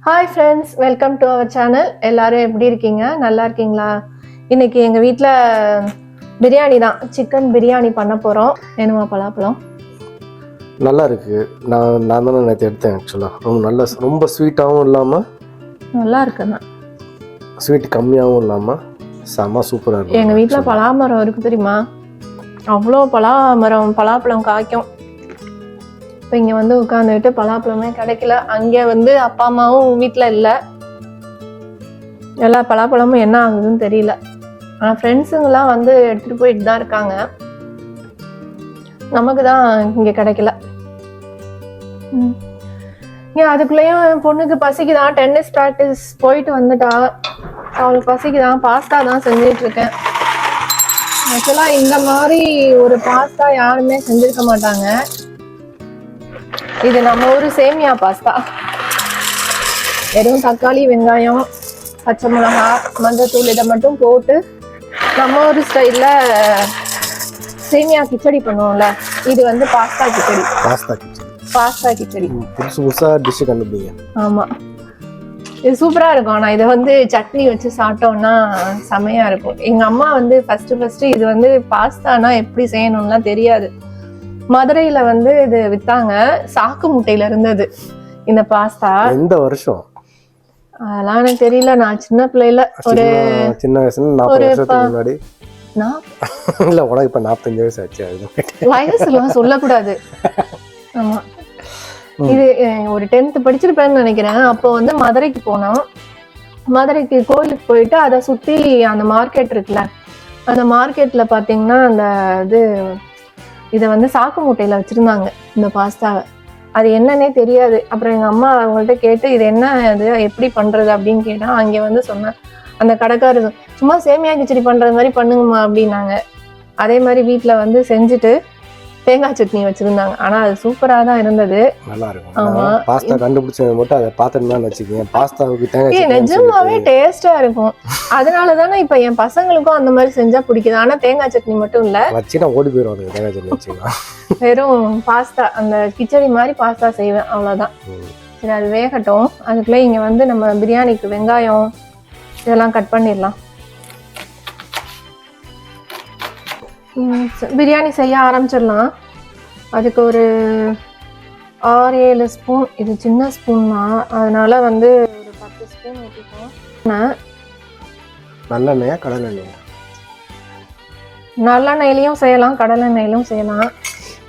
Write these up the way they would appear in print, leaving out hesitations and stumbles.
Hi friends, welcome to our channel. எல்லாரும் எப்படி இருக்கீங்க? நல்லா இருக்கீங்களா? இன்னைக்கு எங்கள் வீட்டில் பிரியாணி தான், சிக்கன் பிரியாணி பண்ண போகிறோம். வேணுமா பலாப்பழம்? நல்லா இருக்குது. நான் தானே நேற்று எடுத்தேன். ஆக்சுவலாக ரொம்ப ஸ்வீட்டாகவும் இல்லாமல் நல்லா இருக்குண்ணா. ஸ்வீட் கம்மியாகவும் இல்லாமல் செம்ம சூப்பராக இருக்கும். எங்கள் வீட்டில் பலாமரம் இருக்குது தெரியுமா? அவ்வளோ பலாப்பழம் காய்க்கும். இப்போ இங்கே வந்து உட்காந்துக்கிட்டு பலாப்பழமே கிடைக்கல. அங்கே வந்து அப்பா அம்மாவும் வீட்டில் இல்லை. எல்லா பலாப்பழமும் என்ன ஆகுதுன்னு தெரியல. ஆனால் ஃப்ரெண்ட்ஸுங்கெல்லாம் வந்து எடுத்துகிட்டு போயிட்டு தான் இருக்காங்க. நமக்கு தான் இங்கே கிடைக்கல. அதுக்குள்ளேயும் என் பொண்ணுக்கு பசிக்குதான். டென்னிஸ் ப்ராக்டிஸ் போயிட்டு வந்துட்டா. அவளுக்கு பசிக்குதான். பாஸ்தா தான் செஞ்சுட்டு இருக்கேன். ஆக்சுவலாக இந்த மாதிரி ஒரு பாஸ்தா யாருமே செஞ்சிருக்க மாட்டாங்க. இது நம்ம ஊர் சேமியா பாஸ்தா. வெறும் தக்காளி, வெங்காயம், பச்சை மிளகா, மஞ்சத்தூள் இதை மட்டும் போட்டு நம்ம ஊர் ஸ்டைலில் சேமியா கிச்சடி பண்ணுவோம்ல, இது வந்து பாஸ்தா கிச்சடி. புதுசாக டிஷ் கண்டுபிடிங்க. ஆமாம், இது சூப்பராக இருக்கும். ஆனால் இதை வந்து சட்னி வச்சு சாப்பிட்டோம்னா செமையாக இருக்கும். எங்கள் அம்மா வந்து ஃபஸ்ட்டு இது வந்து பாஸ்தானா எப்படி செய்யணும்லாம் தெரியாது. மதுரையில வந்து இது வித்தாங்க. சாக்கு முட்டையில இருந்தது இந்த பாஸ்தா. எந்த வருஷம் அதெல்லாம் எனக்கு தெரியல. நான் சின்ன பிள்ளையில ஒரு சின்ன வயசுல 40 வருஷத்துக்கு முன்னாடி. இல்ல உனக்கு இப்ப 45 வயசு ஆச்சு. வயசுலாம் சொல்லக்கூடாது. ஆமா, இது ஒரு 10th படிச்சிருப்பேன்னு நினைக்கிறேன். அப்போ வந்து மதுரைக்கு போனோம். மதுரைக்கு கோயிலுக்கு போயிட்டு அதை சுத்தி அந்த மார்க்கெட் இருக்குல்ல, அந்த மார்க்கெட்ல பாத்தீங்கன்னா அந்த இதை வந்து சாக்கு மூட்டையில வச்சிருந்தாங்க இந்த பாஸ்தாவை. அது என்னன்னே தெரியாது. அப்புறம் எங்க அம்மா அவங்கள்ட்ட கேட்டு இது என்ன, அது எப்படி பண்றது அப்படின்னு கேட்டா, அங்க வந்து சொன்னேன் அந்த கடைக்காரர், சும்மா சேமியா கிச்சடி பண்றது மாதிரி பண்ணுங்கம்மா அப்படின்னாங்க. அதே மாதிரி வீட்டுல வந்து செஞ்சுட்டு தேங்காய் சட்னி வச்சிருந்தாங்க. ஆனா அது சூப்பரா தான் இருந்தது. நல்லா இருக்கும். ஆமா, பாஸ்தா கண்டுபிடிச்சது மட்டும் அதை பார்த்துட்டு வச்சுக்கோங்க. பாஸ்தாவுக்கு தேங்காய் நிஜமாவே டேஸ்டா இருக்கும். அதனாலதானே இப்ப என் பசங்களுக்கும் அந்த மாதிரி செஞ்சா பிடிக்குது. ஆனா தேங்காய் சட்னி மட்டும் இல்ல, வச்சுனா ஓடி போயிடும். தேங்காய் சட்னி வச்சுக்கலாம். வெறும் பாஸ்தா, அந்த கிச்சடி மாதிரி பாஸ்தா செய்வேன், அவ்வளவுதான். சரி, அது வேகட்டும். அதுக்குள்ள இங்க வந்து நம்ம பிரியாணிக்கு வெங்காயம் இதெல்லாம் கட் பண்ணிடலாம். பிரியாணி செய்ய ஆரம்பிச்சிடலாம். அதுக்கு ஒரு 6-7 ஸ்பூன், இது சின்ன ஸ்பூன் தான், அதனால வந்து ஒரு 10 ஸ்பூன் ஊற்றிப்போம். நல்லெண்ணெயா கடலெண்ணெயா? நல்லெண்ணெயிலையும் செய்யலாம், கடலெண்ணெயிலும் செய்யலாம்.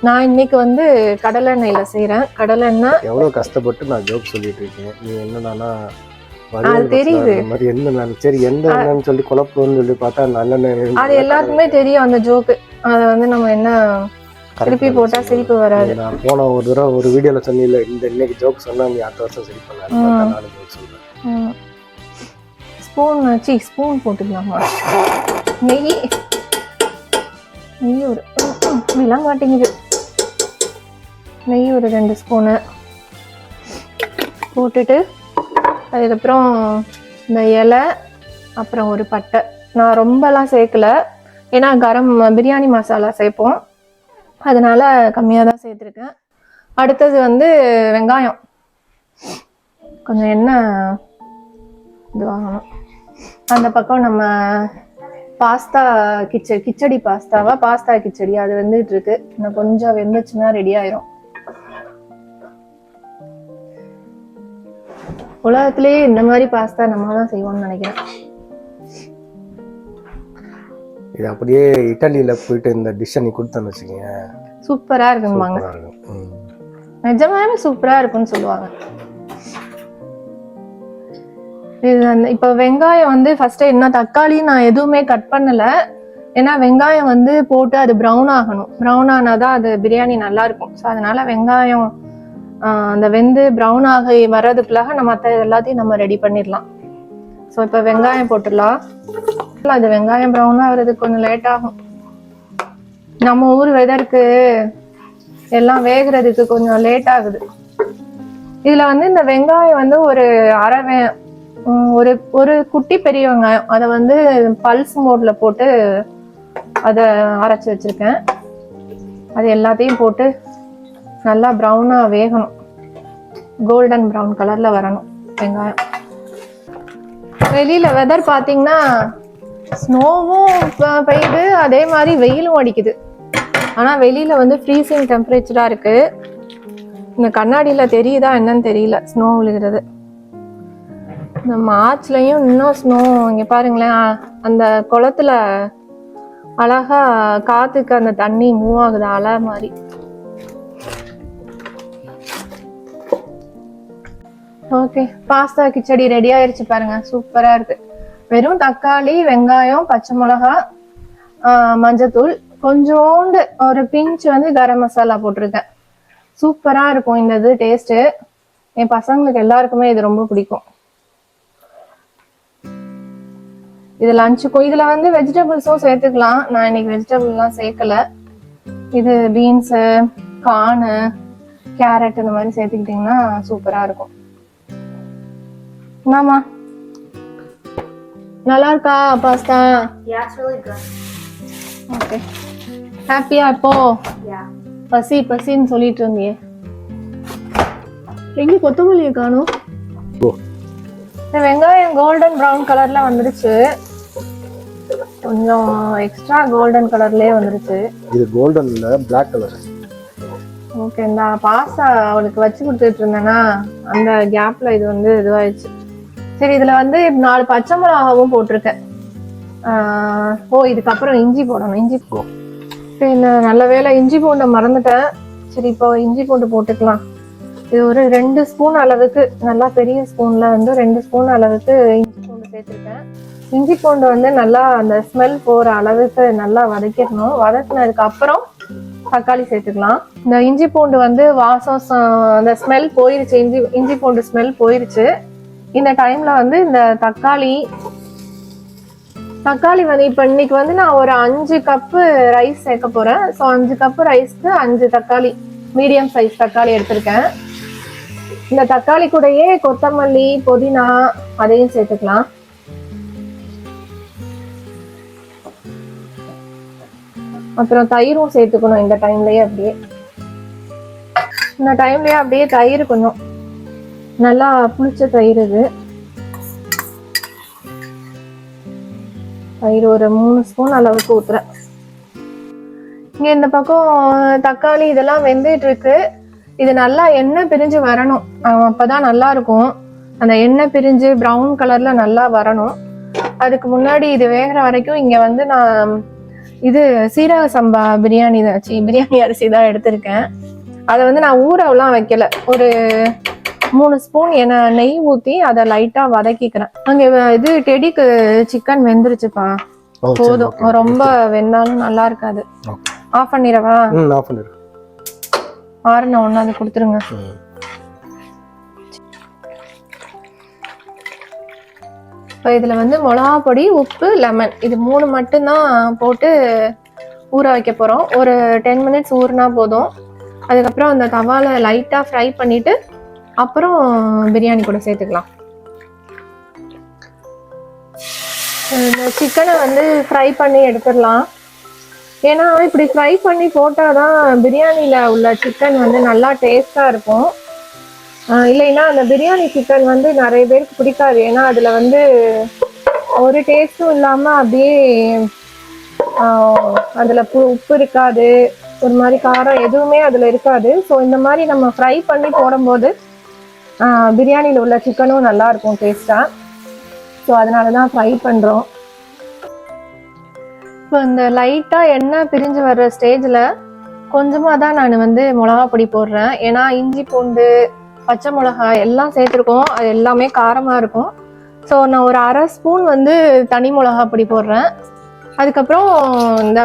நான் இன்னைக்கு வந்து கடலெண்ணெயில செய்யறேன். கடலெண்ணெய் எவ்வளவு கஷ்டப்பட்டு நான் ஜோக் சொல்லிட்டு இருக்கேன். நீ என்னன்னா அது தெரியுது. சரி, எந்த எண்ணெய்னு சொல்லி குழப்பம்னு சொல்லி பார்த்தா நல்லெண்ணெய். அது எல்லாருக்குமே தெரியும் அந்த ஜோக்கு. அதை வந்து நம்ம என்ன திருப்பி போட்டா சிரிப்பு வராது. நான் போன ஒரு தடவை ஒரு வீடியோல சொன்னீங்கல்ல, இந்த இன்னைக்கு ஜோக் சொன்னா நீ அடுத்த வருஷம் சரி பண்ணலாம். ஸ்பூன் போட்டுக்கலாமா? நெய் ஒரு எல்லாம் மாட்டேங்குது. நெய் ஒரு 2 ஸ்பூனு போட்டுட்டு, அதுக்கப்புறம் இந்த இலை, அப்புறம் ஒரு பட்டை. நான் ரொம்பலாம் சேர்க்கல, ஏன்னா பிரியாணி மசாலா சேர்ப்போம், அதனால கம்மியாக தான் சேர்த்துருக்கேன். அடுத்தது வந்து வெங்காயம். கொஞ்சம் எண்ணெய் இது வாங்கணும். அந்த பக்கம் நம்ம பாஸ்தா கிச்சடி பாஸ்தா கிச்சடி அது வெந்துட்டு இருக்கு. இன்னும் கொஞ்சம் வெந்துச்சுன்னா ரெடி ஆயிரும். உலகத்திலேயே இந்த மாதிரி பாஸ்தா நம்ம தான் செய்வோம்னு நினைக்கிறேன். இது அப்படியே இட்டாலியில போயிட்டு இந்த டிஷ் நீ கொடுத்தேன்னு வச்சுக்கோங்க, சூப்பரா இருக்கும்பாங்க. நிஜமாவே சூப்பரா இருக்கும்னு சொல்லுவாங்க. இது இப்ப வெங்காயம் வந்து ஃபர்ஸ்ட் என்ன, தக்காளி நான் எதுவுமே கட் பண்ணல. ஏன்னா வெங்காயம் வந்து போட்டு அது ப்ரௌன் ஆகணும். ப்ரௌன் ஆனாதான் அது பிரியாணி நல்லா இருக்கும். ஸோ அதனால வெங்காயம் அந்த வெந்து ப்ரௌன் ஆகி வர்றதுக்குள்ளாக நம்ம மற்ற எல்லாத்தையும் நம்ம ரெடி பண்ணிடலாம். ஸோ இப்போ வெங்காயம் போட்டுடலாம். அது வெங்காயம் ப்ரௌன் ஆகுறதுக்கு கொஞ்சம் லேட் ஆகும். நம்ம ஊர் வெதருக்கு எல்லாம் வேகிறதுக்கு கொஞ்சம் லேட் ஆகுது. இதுல வந்து இந்த வெங்காயம் வந்து ஒரு குட்டி பெரிய வெங்காயம், அதை வந்து பல்ஸ் மோட்ல போட்டு அதை அரைச்சி வச்சிருக்கேன். அது எல்லாத்தையும் போட்டு நல்லா ப்ரௌனா வேகணும். கோல்டன் ப்ரௌன் கலர்ல வரணும். வெங்காயம். வெளியில வெதர் பாத்தீங்கன்னா ஸ்னோவும் பெய்யுது, அதே மாதிரி வெயிலும் அடிக்குது. ஆனா வெளியில வந்து ஃப்ரீசிங் டெம்பரேச்சரா இருக்கு. இந்த கண்ணாடியில தெரியுதா என்னன்னு தெரியல ஸ்னோ விழுகிறது. இந்த மார்ச்லயும் இன்னும் ஸ்னோ. இங்க பாருங்களேன், அந்த குளத்துல அழகா காத்துக்கு அந்த தண்ணி மூவ் ஆகுது அலை மாதிரி. ஓகே, பாஸ்தா கிச்சடி ரெடி ஆயிருச்சு பாருங்க, சூப்பரா இருக்கு. வெறும் தக்காளி, வெங்காயம், பச்சை மிளகா, மஞ்சத்தூள், கொஞ்சோண்டு ஒரு பிஞ்ச் வந்து கரம் மசாலா போட்டிருக்கேன். சூப்பரா இருக்கும் இந்த இது டேஸ்ட். என் பசங்களுக்கு எல்லாருக்குமே இது ரொம்ப பிடிக்கும். இது லஞ்சுக்கும். இதுல வந்து வெஜிடபிள்ஸும் சேர்த்துக்கலாம். நான் இன்னைக்கு வெஜிடபிள்லாம் சேர்க்கல. இது பீன்ஸு, கார்னு, கேரட் இந்த மாதிரி சேர்த்துக்கிட்டீங்கன்னா சூப்பரா இருக்கும். என்னம்மா, நல்லா இருக்கா pasta? Yeah, it's really good. Okay, ஹாப்பியா இப்போ? Yeah. பசின்னு சொல்லிட்டு இருந்தியே, எங்க கொத்தமல்லியை காணும்? வெங்காயம் கோல்டன் ப்ரௌன் கலர்ல வந்துருச்சு, கொஞ்சம் எக்ஸ்ட்ரா கோல்டன் கலர்லயே வந்துருச்சு. இது கோல்டன் இல்ல, பிளாக் கலர். ஓகே, இந்த பாஸ்தா அவளுக்கு வச்சு கொடுத்துட்டு இருந்தேன்னா அந்த கேப்ல இது வந்து இதுவாயிடுச்சு. சரி, இதுல வந்து 4 பச்சை மிளகாவும் போட்டிருக்கேன். இதுக்கப்புறம் இஞ்சி போடணும். இஞ்சி நல்ல வேலை இஞ்சி பூண்டை மறந்துட்டேன். சரி, இப்போ இஞ்சி பூண்டு போட்டுக்கலாம். இது ஒரு 2 ஸ்பூன் அளவுக்கு, நல்லா பெரிய ஸ்பூன்ல வந்து 2 ஸ்பூன் அளவுக்கு இஞ்சி பூண்டு சேர்த்துருக்கேன். இஞ்சி பூண்டு வந்து நல்லா அந்த ஸ்மெல் போற அளவுக்கு நல்லா வதக்கிடணும். வதக்கினதுக்கு அப்புறம் தக்காளி சேர்த்துக்கலாம். இந்த இஞ்சி பூண்டு வந்து வாசம், அந்த ஸ்மெல் போயிருச்சு, இஞ்சி பூண்டு ஸ்மெல் போயிருச்சு. இந்த டைம்ல வந்து இந்த தக்காளி வந்து இப்ப இன்னைக்கு வந்து நான் ஒரு 5 கப்பு ரைஸ் சேர்க்க போறேன். ஸோ 5 கப்பு ரைஸ்க்கு 5 தக்காளி, மீடியம் சைஸ் தக்காளி எடுத்திருக்கேன். இந்த தக்காளி கூடயே கொத்தமல்லி, புதினா அதையும் சேர்த்துக்கலாம். அப்புறம் தயிரும் சேர்த்துக்கணும் இந்த டைம்லயே. அப்படியே தயிர் கொஞ்சம் நல்லா புளிச்ச தயிர். இது தயிர் ஒரு 3 ஸ்பூன் அளவுக்கு ஊத்துறேன். இங்க இந்த பக்கம் தக்காளி இதெல்லாம் வெந்துட்டு இருக்கு. இது நல்லா எண்ணெய் பிரிஞ்சு வரணும், அப்பதான் நல்லா இருக்கும். அந்த எண்ணெய் பிரிஞ்சு ப்ரௌன் கலர்ல நல்லா வரணும். அதுக்கு முன்னாடி இது வேகிற வரைக்கும் இங்க வந்து நான் இது சீரக சம்பா பிரியாணி அரிசி தான் எடுத்திருக்கேன். அதை வந்து நான் ஊறவெல்லாம் வைக்கல. ஒரு 3 ஸ்பூன் நெய் ஊத்தி அதை லைட்டா வதக்கிக்கிறேன். அங்க இது டெடிக்கு சிக்கன் வெந்துருச்சுப்பா, போதும். ரொம்ப வெந்தாலும் நல்லா இருக்காது. ஆஃப் பண்ணிடவா? ஆஃப் பண்ணிடு. ஆறுன ஒண்ணு அதை கொடுத்துருங்க. இப்போ இதுல வந்து மிளகா பொடி, உப்பு, லெமன், இது 3 மட்டும்தான் போட்டு ஊற வைக்க போறோம். ஒரு 10 மினிட்ஸ் ஊறினா போதும். அதுக்கப்புறம் அந்த தவால லைட்டா ஃப்ரை பண்ணிட்டு அப்புறம் பிரியாணி கூட சேர்த்துக்கலாம். இந்த சிக்கனை வந்து ஃப்ரை பண்ணி எடுத்துடலாம். ஏன்னா இப்படி ஃப்ரை பண்ணி போட்டாதான் பிரியாணியில உள்ள சிக்கன் வந்து நல்லா டேஸ்டா இருக்கும். இல்லைன்னா அந்த பிரியாணி சிக்கன் வந்து நிறைய பேருக்கு பிடிக்காது. ஏன்னா அதுல வந்து ஒரு டேஸ்டும் இல்லாம அப்படியே அதுல உப்பு இருக்காது, ஒரு மாதிரி காரம் எதுவுமே அதுல இருக்காது. ஸோ இந்த மாதிரி நம்ம ஃப்ரை பண்ணி போடும்போது பிரியாணியில் உள்ள சிக்கனும் நல்லா இருக்கும் டேஸ்டா. ஸோ அதனாலதான் ஃப்ரை பண்றோம். இப்போ இந்த லைட்டா எண்ணெய் பிரிஞ்சு வர்ற ஸ்டேஜ்ல கொஞ்சமா தான் நான் வந்து மிளகா பொடி போடுறேன். ஏன்னா இஞ்சி பூண்டு, பச்சை மிளகாய் எல்லாம் சேர்த்துருக்கோம், அது எல்லாமே காரமா இருக்கும். ஸோ நான் ஒரு 1/2 ஸ்பூன் வந்து தனி மிளகா பொடி போடுறேன். அதுக்கப்புறம் இந்த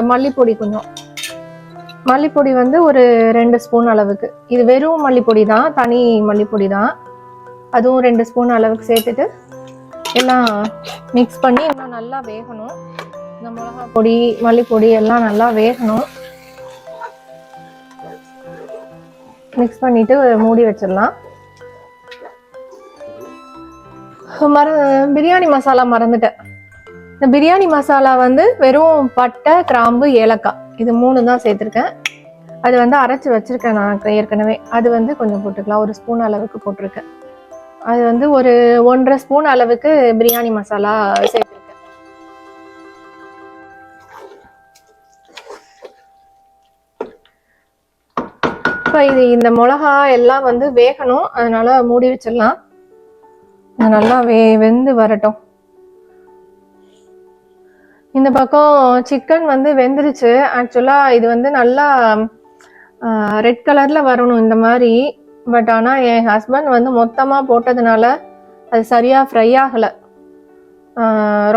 மல்லிப்பொடி வந்து ஒரு 2 ஸ்பூன் அளவுக்கு. இது வெறும் மல்லிப்பொடி தான், தனி மல்லிப்பொடி தான். அதுவும் 2 ஸ்பூன் அளவுக்கு சேர்த்துட்டு எல்லாம் மிக்ஸ் பண்ணி இன்னும் நல்லா வேகணும். இந்த மிளகா பொடி, மல்லிப்பொடி எல்லாம் நல்லா வேகணும். மிக்ஸ் பண்ணிட்டு மூடி வச்சிடலாம். பிரியாணி மசாலா மறந்துட்டேன். இந்த பிரியாணி மசாலா வந்து வெறும் பட்டை, கிராம்பு, ஏலக்காய் இது 3 தான் சேர்த்துருக்கேன். அது வந்து அரைச்சி வச்சிருக்கேன் நான் ஏற்கனவே. அது வந்து கொஞ்சம் போட்டுக்கலாம், 1 ஸ்பூன் அளவுக்கு போட்டிருக்கேன். அது வந்து ஒரு 1.5 ஸ்பூன் அளவுக்கு பிரியாணி மசாலா சேர்த்துருக்கேன். இப்போ இந்த மிளகா எல்லாம் வந்து வேகணும், அதனால மூடி வச்சிடலாம். நல்லா வெந்து வரட்டும். இந்த பக்கம் சிக்கன் வந்து வெந்துருச்சு. ஆக்சுவலா இது வந்து நல்லா ரெட் கலர்ல வரணும் இந்த மாதிரி. பட் ஆனால் என் ஹஸ்பண்ட் வந்து மொத்தமாக போட்டதுனால அது சரியாக ஃப்ரை ஆகலை.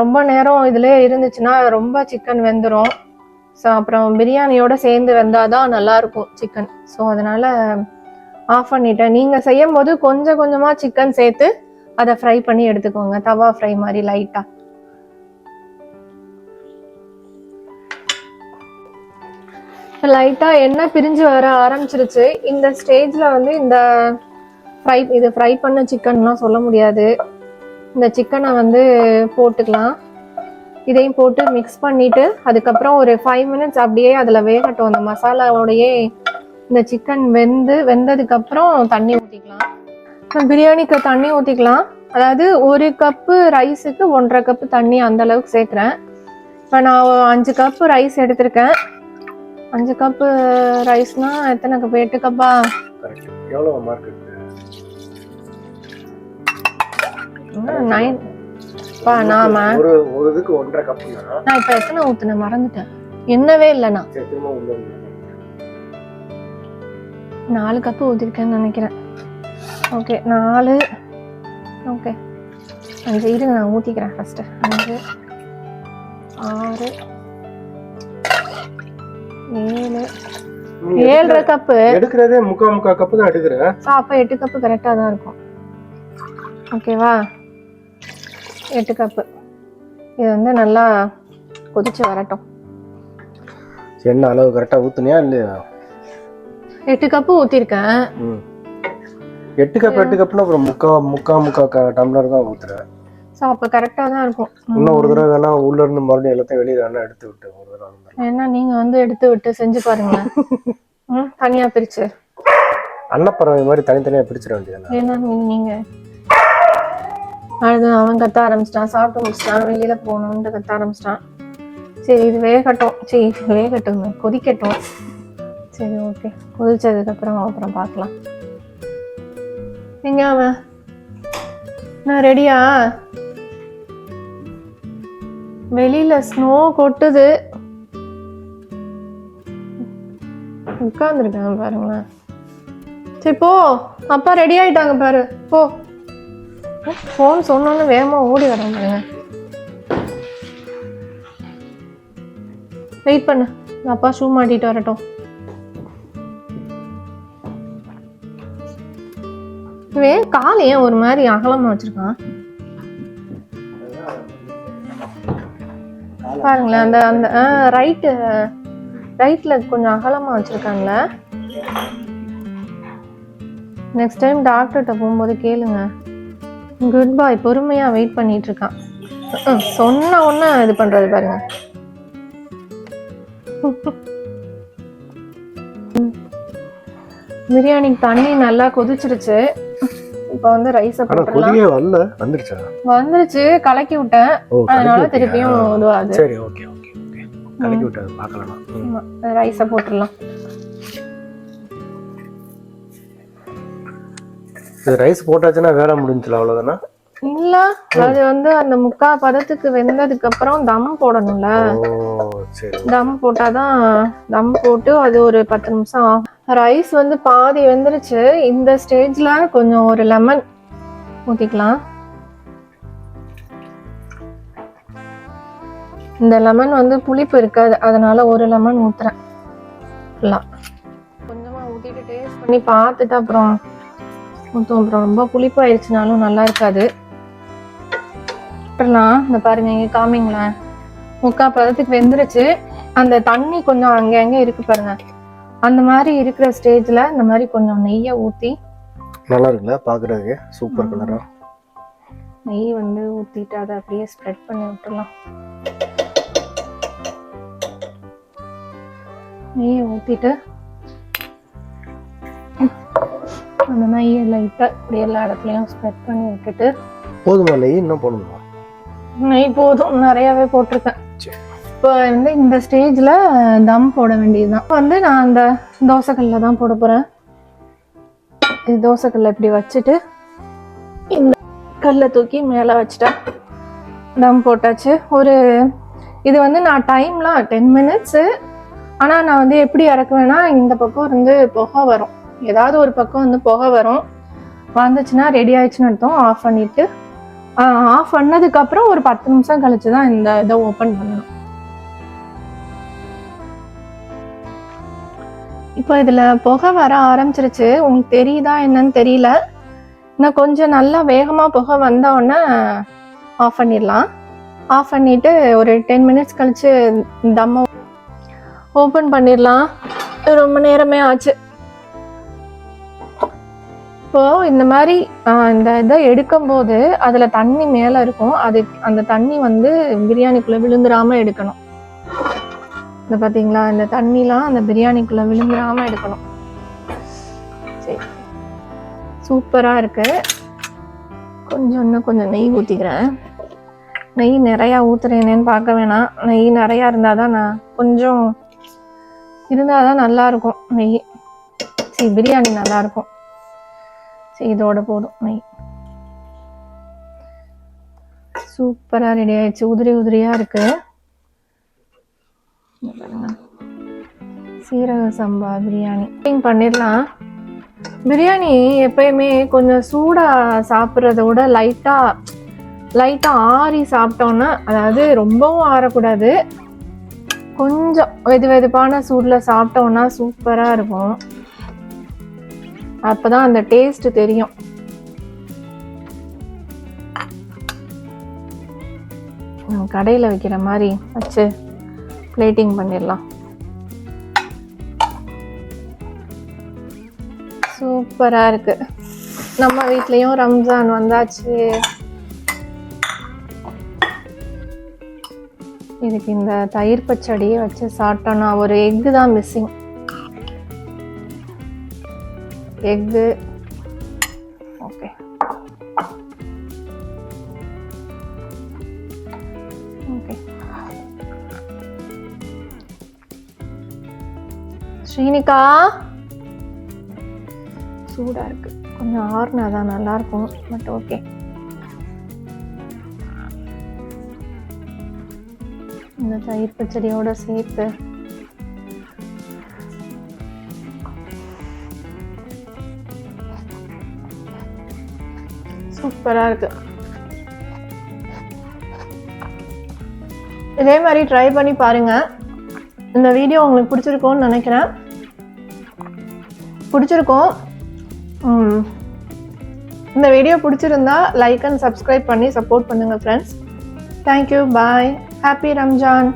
ரொம்ப நேரம் இதிலே இருந்துச்சுன்னா ரொம்ப சிக்கன் வெந்துடும். ஸோ அப்புறம் பிரியாணியோட சேர்ந்து வெந்தாதான் நல்லாயிருக்கும் சிக்கன். ஸோ அதனால் ஆஃப் பண்ணிட்டேன். நீங்கள் செய்யும் போது கொஞ்சம் கொஞ்சமாக சிக்கன் சேர்த்து அதை ஃப்ரை பண்ணி எடுத்துக்கோங்க, தவா ஃப்ரை மாதிரி லைட்டாக. லைட்டாக எண்ணெய் பிரிஞ்சு வர ஆரம்பிச்சிருச்சு. இந்த ஸ்டேஜில் வந்து இந்த ஃப்ரை பண்ண சிக்கன்லாம் சொல்ல முடியாது. இந்த சிக்கனை வந்து போட்டுக்கலாம். இதையும் போட்டு மிக்ஸ் பண்ணிட்டு அதுக்கப்புறம் ஒரு 5 மினிட்ஸ் அப்படியே அதில் வேகட்டும். அந்த மசாலாவோடையே இந்த சிக்கன் வெந்ததுக்கப்புறம் தண்ணி ஊற்றிக்கலாம். பிரியாணிக்கு தண்ணி ஊற்றிக்கலாம். அதாவது 1 கப்பு ரைஸுக்கு 1.5 கப்பு தண்ணி அந்த அளவுக்கு சேர்க்குறேன். இப்போ நான் 5 கப்பு ரைஸ் எடுத்திருக்கேன். 5 கப்பு ரைஸ்னா எத்தனை கப்பு? 8 கப்பா? எவ்வளோ மார்க் இருக்கு? 9. ஒரு இதுக்கு 1.5 கப்புனா நான் இப்போ எத்தனை ஊத்துனேன் மறந்துட்டேன். என்னவே இல்லைண்ணா 4 கப்பு ஊற்றிருக்கேன்னு நினைக்கிறேன். ஓகே 4. ஓகே 5 இருங்க, நான் ஊற்றிக்கிறேன் ஃபஸ்ட்டு. 5 6 7 7.5 கப்பு எடுக்கிறதே முக்கா கப்பு தான் எடுக்கிறேன். அப்போ 8 கப்பு கரெக்டாக தான் இருக்கும். ஓகேவா? 8 கப்பு. இது வந்து நல்லா கொதிச்சு வரட்டும். என்ன அளவு கரெக்டாக ஊற்றுனியா இல்லையா? 8 கப்பு ஊற்றிருக்கேன். 8 கப்புனா அப்புறம் முக்கா டம்ளர் தான் ஊற்றுறேன். ஸோ அப்போ கரெக்டாக தான் இருக்கும். இன்னும் ஒரு தடவை வேணா உள்ள இருந்து மறுபடியும் எல்லாத்தையும் வெளியே வேணா எடுத்து விட்டு ஒரு தடவை ஏன்னா நீங்கள் வந்து எடுத்து விட்டு செஞ்சு பாருங்களேன். தனியாக பிரிச்சு அன்னப்பறவை மாதிரி தனித்தனியாக பிரிச்சிட வேண்டியது. ஏன்னா நீங்கள் அது அவன் கத்த ஆரம்பிச்சிட்டான், சாப்பிட்டு முடிச்சிட்டான், வெளியில போகணுன்ட்டு கத்த ஆரம்பிச்சிட்டான். சரி இது வேகட்டும், கொதிக்கட்டும். சரி ஓகே, கொதிச்சதுக்கப்புறம் பார்க்கலாம். எங்க அவன்? நான் ரெடியா? வெளியில ஸ்னோ கொட்டுது, உட்கார்ந்துருக்கேன் பாருங்களேன். சரி போ, அப்பா ரெடி ஆயிட்டாங்க பாரு, போ. ஃபோன் சொன்னோன்னு வேகமாக ஓடி வரேன் பாருங்க. வெயிட் பண்ணு, அப்பா ஷூ மாட்டிட்டு வரட்டும். இவன் கால் ஏன் ஒரு மாதிரி அகலமா வச்சிருக்கான் பாருங்களேன். அந்த அந்த ரைட்ல கொஞ்சம் அகலமா வச்சிருக்காங்களே. நெக்ஸ்ட் டைம் டாக்டர்கிட்ட போகும்போது கேளுங்க. குட் பாய், பொறுமையா வெயிட் பண்ணிட்டு இருக்கான். சொன்ன உடனே இது பண்றது பாருங்க. பிரியாணிக்கு தண்ணி நல்லா கொதிச்சிருச்சு. இப்போ வந்து ரைஸை போட்டுடலாம். வந்துருச்சு, கலக்கி விட்டேன், அதனால திருப்பியும் இதுவாது. சரி ஓகே ஓகே ஓகே, கலக்கி விட்டது பார்க்கலாம். ரைஸை போட்டுடலாம். ரைஸ் போட்டாச்சுன்னா வேலை முடிஞ்சுல, அவ்வளவுதானா? இல்ல, அது வந்து அந்த முக்கா பதத்துக்கு வெந்ததுக்கு அப்புறம் தம் போடணும்ல. தம் போட்டாதான், தம் போட்டு அது ஒரு 10 நிமிஷம் ஆகும். ரைஸ் வந்து பாதி வெந்துருச்சு. இந்த ஸ்டேஜ்ல கொஞ்சம் ஒரு லெமன் ஊத்திக்கலாம். இந்த லெமன் வந்து புளிப்பு இருக்காது, அதனால ஒரு லெமன் ஊத்துறேன். கொஞ்சமா ஊத்திட்டு டேஸ்ட் பண்ணி பார்த்துட்டு அப்புறம் ஊத்தும். அப்புறம் ரொம்ப புளிப்பு ஆயிடுச்சுனாலும் நல்லா இருக்காது. இந்த பாருங்க, இங்க காமிங்களேன், முக்கா பதத்துக்கு வெந்துருச்சு. அந்த தண்ணி கொஞ்சம் அங்க இருக்கு பாருங்க. அந்த மாதிரி இருக்கிற ஸ்டேஜ்ல இந்த மாதிரி கொஞ்சம் நெய்யை ஊத்தி, நல்லா இருக்குல்ல பாக்குறதுக்கு, சூப்பர் கலரா. நெய் வந்து ஊத்திட்டு அதை அப்படியே ஸ்ப்ரெட் பண்ணி விட்டுலாம். நெய்யை ஊத்திட்டு அந்த நெய்யை லைட்டாக இப்படி எல்லா இடத்துலையும் ஸ்ப்ரெட் பண்ணி விட்டுட்டு. போதுமா நெய் இன்னும் போடணுமா? நெய் போதும், நிறையாவே போட்டிருக்கேன். இப்போ வந்து இந்த ஸ்டேஜில் தம் போட வேண்டியதுதான். வந்து நான் அந்த தோசைக்கல்லில் தான் போட போகிறேன். இது தோசைக்கல்லை இப்படி வச்சுட்டு இந்த கல்லை தூக்கி மேலே வச்சுட்டேன். தம் போட்டாச்சு. ஒரு இது வந்து நான் டைம்லாம் 10 மினிட்ஸு. ஆனால் நான் வந்து எப்படி இறக்குவேன்னா, இந்த பக்கம் இருந்து புகை வரும், ஏதாவது ஒரு பக்கம் வந்து புகை வரும். வந்துச்சுன்னா ரெடி ஆயிடுச்சுன்னு அர்த்தம். ஆஃப் பண்ணிவிட்டு ஆஃப் பண்ணதுக்கப்புறம் ஒரு 10 நிமிஷம் கழிச்சு தான் இந்த இதை ஓப்பன் பண்ணணும். இப்போ இதில் புகை வர ஆரம்பிச்சிருச்சு. உங்களுக்கு தெரியுதா என்னன்னு தெரியல. இன்னும் கொஞ்சம் நல்லா வேகமாக புகை வந்தோடனே ஆஃப் பண்ணிடலாம். ஆஃப் பண்ணிவிட்டு ஒரு 10 மினிட்ஸ் கழிச்சு தம்மை ஓப்பன் பண்ணிடலாம். ரொம்ப நேரமே ஆச்சு. இப்போது இந்த மாதிரி இந்த இதை எடுக்கும்போது அதில் தண்ணி மேலே இருக்கும். அந்த தண்ணி வந்து பிரியாணிக்குள்ளே விழுந்துடாமல் எடுக்கணும். இந்த பார்த்தீங்களா, இந்த தண்ணிலாம் அந்த பிரியாணிக்குள்ளே விழுந்துடாமல் எடுக்கணும். சரி, சூப்பராக இருக்குது. இன்னும் கொஞ்சம் நெய் ஊற்றிக்கிறேன். நெய் நிறையா ஊற்றுறேனேன்னு பார்க்க வேணாம். நெய் நிறையா இருந்தால் தான் கொஞ்சம் இருந்தால் தான் நல்லாயிருக்கும். நெய் பிரியாணி நல்லாயிருக்கும். சரி, இதோட போதும் நெய். சூப்பராக ரெடி ஆயிடுச்சு. உதிரி உதிரியாக இருக்குது. சீரக சம்பா பிரியாணி பண்ணிடலாம். பிரியாணி எப்பயுமே கொஞ்சம் சூடாக சாப்பிட்றத விட லைட்டாக ஆறி சாப்பிட்டோன்னா, அதாவது ரொம்பவும் ஆறக்கூடாது, கொஞ்சம் வெதுவெதுப்பான சூடில் சாப்பிட்டோன்னா சூப்பராக இருக்கும். அப்போ தான் அந்த டேஸ்ட் தெரியும். கடையில் வைக்கிற மாதிரி வச்சு பிளேட்டிங் பண்ணிடலாம். சூப்பராக இருக்குது. நம்ம வீட்லேயும் ரம்ஜான் வந்தாச்சு. இதுக்கு இந்த தயிர் பச்சடியை வச்சு சாப்பிட்டோன்னா, ஒரு எக்கு தான் missing. Egg. Okay, okay. Srinika, சூடாக இருக்குது. கொஞ்சம் ஆறுனா தான் நல்லாயிருக்கும். But okay. இந்த தயிர் பச்சடியோட சேர்த்து சூப்பராக இருக்குது. இதே மாதிரி ட்ரை பண்ணி பாருங்கள். இந்த வீடியோ உங்களுக்கு பிடிச்சிருக்கும்னு நினைக்கிறேன். பிடிச்சிருக்கும். இந்த வீடியோ பிடிச்சிருந்தா லைக் அண்ட் சப்ஸ்கிரைப் பண்ணி சப்போர்ட் பண்ணுங்கள் ஃப்ரெண்ட்ஸ். தேங்க்யூ. பாய். ஹாப்பி ரம்ஜான்.